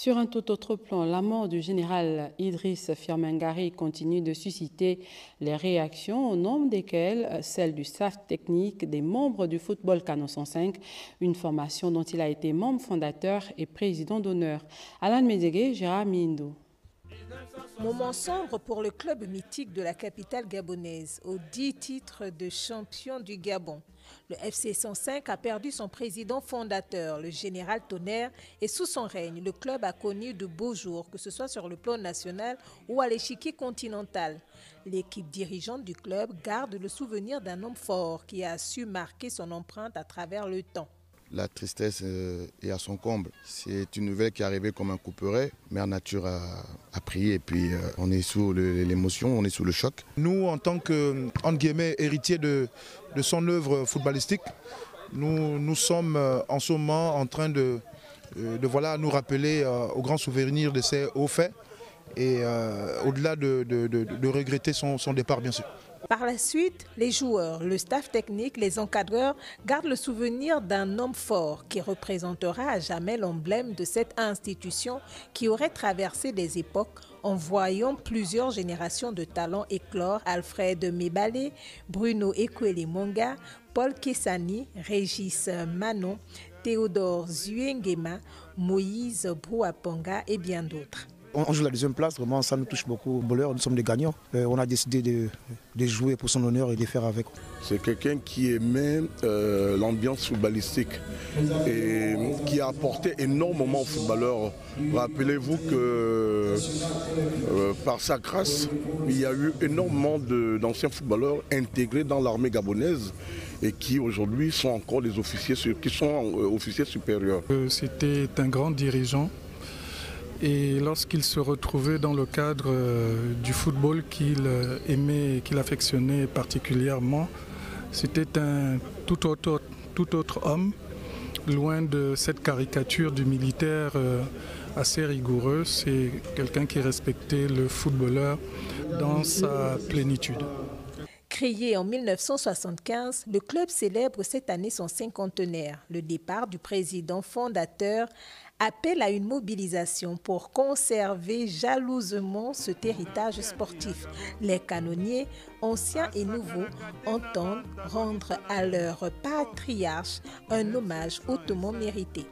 Sur un tout autre plan, la mort du général Idriss Firmin-Gary continue de susciter les réactions, au nombre desquelles celle du staff technique des membres du Football Canon 105, une formation dont il a été membre fondateur et président d'honneur. Alan Médégué, Gérard Mindo. Moment sombre pour le club mythique de la capitale gabonaise, aux 10 titres de champion du Gabon. Le FC 105 a perdu son président fondateur, le général Tonnerre, et sous son règne, le club a connu de beaux jours, que ce soit sur le plan national ou à l'échiquier continental. L'équipe dirigeante du club garde le souvenir d'un homme fort qui a su marquer son empreinte à travers le temps. La tristesse est à son comble. C'est une nouvelle qui est arrivée comme un couperet. Mère Nature a pris et puis on est sous l'émotion, on est sous le choc. Nous, en tant que, entre guillemets, héritiers de son œuvre footballistique, nous sommes en ce moment en train de voilà, nous rappeler au grand souvenir de ces hauts faits et au-delà de regretter son départ, bien sûr. Par la suite, les joueurs, le staff technique, les encadreurs gardent le souvenir d'un homme fort qui représentera à jamais l'emblème de cette institution qui aurait traversé des époques en voyant plusieurs générations de talents éclore: Alfred Mebale, Bruno Ekweli-Monga, Paul Kessani, Régis Manon, Théodore Zuengema, Moïse Brouapanga et bien d'autres. On joue la deuxième place, vraiment ça nous touche beaucoup. Nous sommes des gagnants. On a décidé de jouer pour son honneur et de faire avec. C'est quelqu'un qui aimait l'ambiance footballistique et qui a apporté énormément aux footballeurs. Rappelez-vous que par sa grâce, il y a eu énormément d'anciens footballeurs intégrés dans l'armée gabonaise et qui aujourd'hui sont encore des officiers, officiers supérieurs. C'était un grand dirigeant. Et lorsqu'il se retrouvait dans le cadre du football qu'il aimait et qu'il affectionnait particulièrement, c'était un tout autre homme, loin de cette caricature du militaire assez rigoureux. C'est quelqu'un qui respectait le footballeur dans sa plénitude. Créé en 1975, le club célèbre cette année son cinquantenaire. Le départ du président fondateur appelle à une mobilisation pour conserver jalousement cet héritage sportif. Les canonniers, anciens et nouveaux, entendent rendre à leur patriarche un hommage hautement mérité.